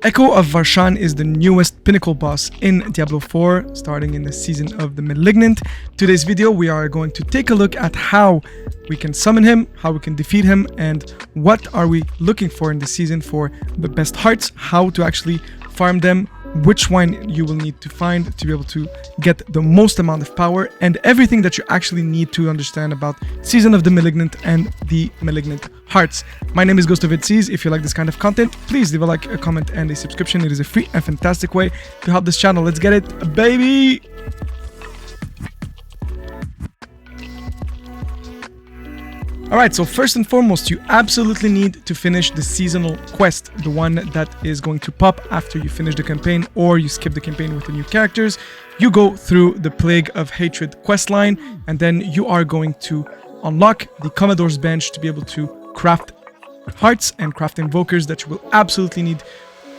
Echo of Varshan is the newest pinnacle boss in Diablo 4, starting in the season of the Malignant. Today's video, we are going to take a look at how we can summon him, how we can defeat him, and what are we looking for in the season for the best hearts, how to actually farm them, which one you will need to find to be able to get the most amount of power, and everything that you actually need to understand about Season of the Malignant and the Malignant hearts. My name is GhostOfItSees. If you like this kind of content, please leave a like, a comment, and a subscription. It is a free and fantastic way to help this channel. Let's get it, baby! Alright, so first and foremost, you absolutely need to finish the seasonal quest, the one that is going to pop after you finish the campaign or you skip the campaign with the new characters. You go through the Plague of Hatred questline, and then you are going to unlock the Commodore's Bench to be able to craft hearts and craft invokers that you will absolutely need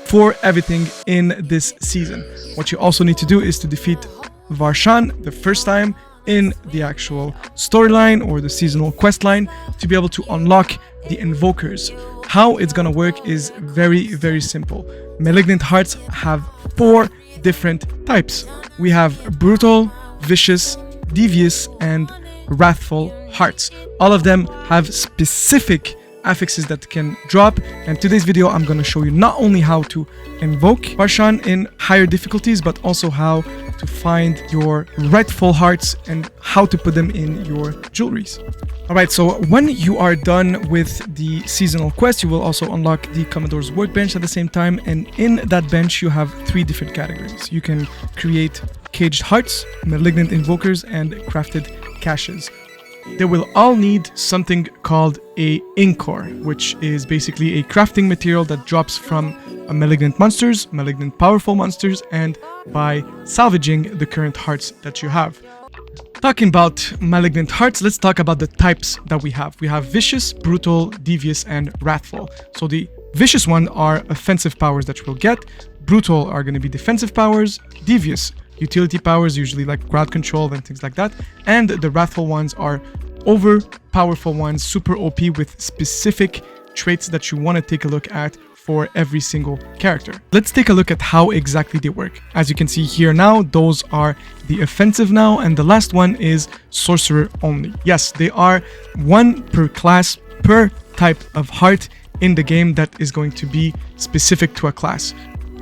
for everything in this season. What you also need to do is to defeat Varshan the first time in the actual storyline or the seasonal quest line to be able to unlock the invokers. How it's gonna work is very simple. Malignant hearts have 4 different types. We have brutal, vicious, devious, and wrathful hearts. All of them have specific affixes that can drop, and today's video I'm going to show you not only how to invoke Varshan in higher difficulties, but also how to find your rightful hearts and how to put them in your jewelries. Alright, so when you are done with the seasonal quest, you will also unlock the Commodore's Workbench at the same time, and in that bench you have 3 different categories. You can create caged hearts, malignant invokers, and crafted caches. They will all need something called a Inkcore, which is basically a crafting material that drops from malignant monsters, malignant powerful monsters, and by salvaging the current hearts that you have. Talking about malignant hearts, let's talk about the types that we have. We have vicious, brutal, devious, and wrathful. So the vicious ones are offensive powers that you will get. Brutal are going to be defensive powers. Devious, utility powers, usually like crowd control and things like that. And the wrathful ones are over powerful ones, super OP with specific traits that you want to take a look at for every single character. Let's take a look at how exactly they work. As you can see here now, those are the offensive now, and the last one is sorcerer only. Yes, they are 1 per class per type of heart in the game that is going to be specific to a class,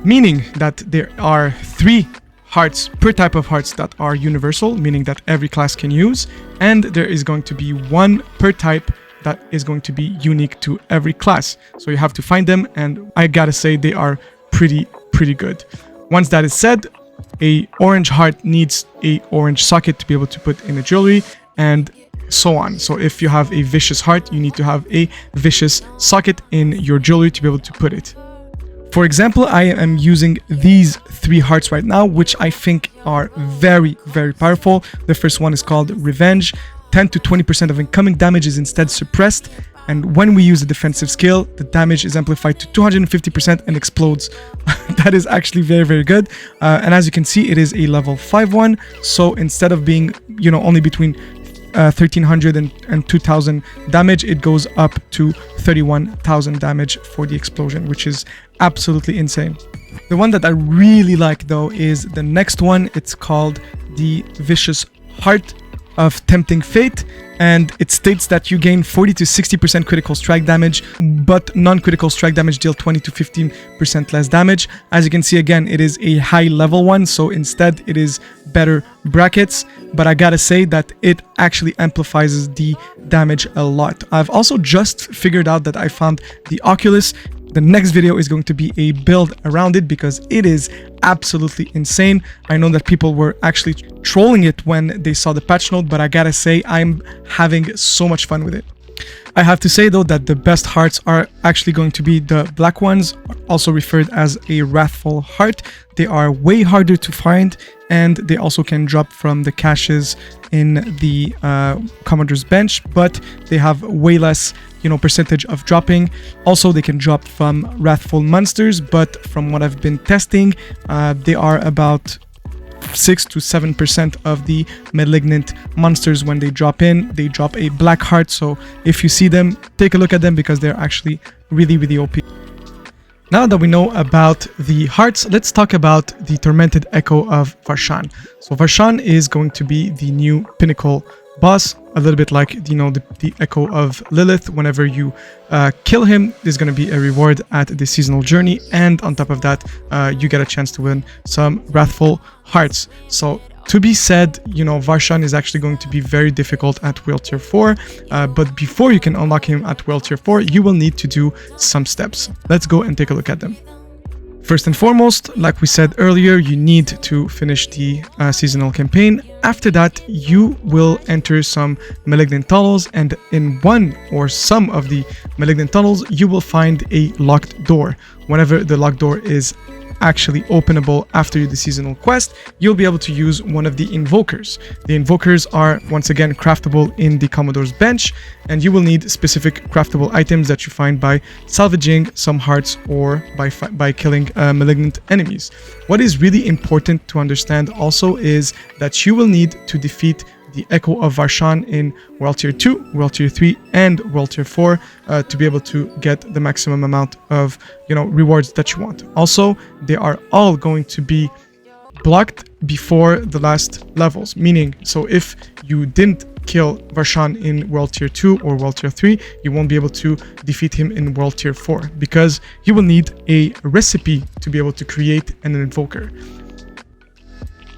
meaning that there are 3 hearts per type of hearts that are universal, meaning that every class can use, and there is going to be 1 per type that is going to be unique to every class. So you have to find them, and I gotta say they are pretty good. Once that is said, a orange heart needs a orange socket to be able to put in a jewelry, and so on. So if you have a vicious heart, you need to have a vicious socket in your jewelry to be able to put it. For example, I am using these 3 hearts right now, which I think are very powerful. The first one is called Revenge. 10 to 20% of incoming damage is instead suppressed, and when we use a defensive skill, the damage is amplified to 250% and explodes. That is actually very good. And as you can see, it is a level 5 one, so instead of being, you know, only between 1300 and 2000 damage, it goes up to 31,000 damage for the explosion, which is absolutely insane. The one that I really like though is the next one. It's called the Vicious Heart of Tempting Fate, and it states that you gain 40 to 60% critical strike damage, but non-critical strike damage deal 20 to 15% less damage. As you can see, again, it is a high level one, so instead it is better brackets, but I gotta say that it actually amplifies the damage a lot. I've also just figured out that I found the Oculus. The next video is going to be a build around it because it is absolutely insane. I know that people were actually trolling it when they saw the patch note, but I gotta say I'm having so much fun with it. I have to say though that the best hearts are actually going to be the black ones, also referred as a wrathful heart. They are way harder to find, and they also can drop from the caches in the Commodore's Bench, but they have way less, you know, percentage of dropping. Also, they can drop from wrathful monsters, but from what I've been testing, they are about 6 to 7% of the malignant monsters. When they drop in, they drop a black heart. So if you see them, take a look at them because they're actually really OP. Now that we know about the hearts, let's talk about the Tormented Echo of Varshan. So Varshan is going to be the new pinnacle boss, a little bit like, you know, the Echo of Lilith. Whenever you kill him, there's going to be a reward at the seasonal journey, and on top of that, you get a chance to win some Wratful hearts. So to be said, you know, Varshan is actually going to be very difficult at World Tier 4, but before you can unlock him at World Tier 4, you will need to do some steps. Let's go and take a look at them. First and foremost, like we said earlier, you need to finish the seasonal campaign. After that, you will enter some Malignant tunnels, and in one or some of the Malignant tunnels, you will find a locked door. Whenever the locked door is actually openable after the seasonal quest, you'll be able to use one of the invokers. The invokers are once again craftable in the Commodore's bench, and you will need specific craftable items that you find by salvaging some hearts or by killing malignant enemies. What is really important to understand also is that you will need to defeat the Echo of Varshan in World Tier 2, World Tier 3, and World Tier 4 to be able to get the maximum amount of, you know, rewards that you want. Also, they are all going to be blocked before the last levels, meaning, so if you didn't kill Varshan in World Tier 2 or World Tier 3, you won't be able to defeat him in World Tier 4 because you will need a recipe to be able to create an invoker.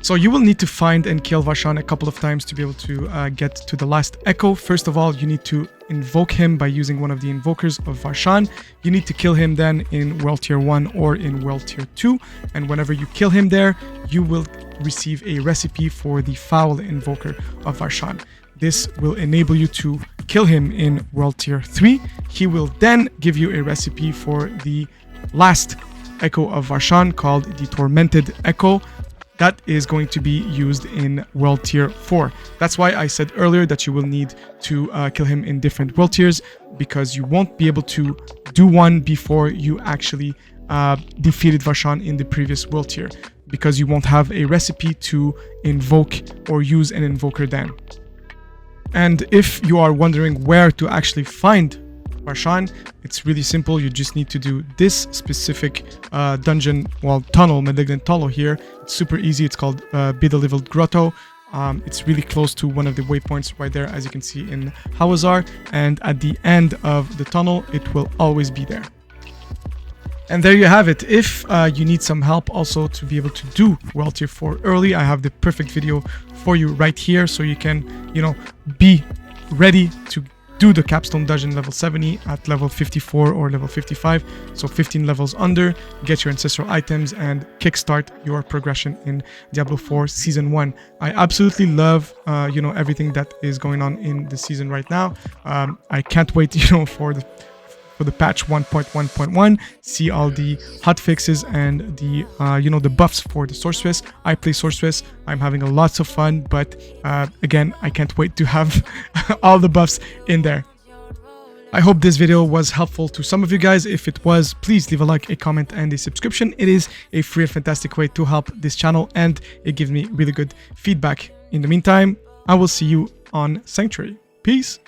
So you will need to find and kill Varshan a couple of times to be able to get to the last Echo. First of all, you need to invoke him by using one of the invokers of Varshan. You need to kill him then in World Tier 1 or in World Tier 2. And whenever you kill him there, you will receive a recipe for the Foul Invoker of Varshan. This will enable you to kill him in World Tier 3. He will then give you a recipe for the last Echo of Varshan called the Tormented Echo. That is going to be used in World Tier 4. That's why I said earlier that you will need to kill him in different World Tiers, because you won't be able to do one before you actually defeated Varshan in the previous World Tier, because you won't have a recipe to invoke or use an invoker then. And if you are wondering where to actually find Varshan, it's really simple. You just need to do this specific dungeon, well, tunnel, Malignant tunnel here. It's super easy. It's called Be the Leveled Grotto. It's really close to one of the waypoints right there, as you can see in Hawazar. And at the end of the tunnel, it will always be there. And there you have it. If you need some help also to be able to do World Tier 4 early, I have the perfect video for you right here, so you can, you know, be ready to do the capstone dungeon level 70 at level 54 or level 55, so 15 levels under, get your ancestral items and kickstart your progression in Diablo 4 Season 1. I absolutely love, you know, everything that is going on in the season right now. I can't wait, you know, for the patch 1.1.1, see all the hotfixes and the you know, the buffs for the sorceress. I play sorceress. I'm having a lots of fun, but again, I can't wait to have all the buffs in there. I hope this video was helpful to some of you guys. If it was, please leave a like, a comment, and a subscription. It is a free and fantastic way to help this channel, and it gives me really good feedback. In the meantime, I will see you on Sanctuary. Peace.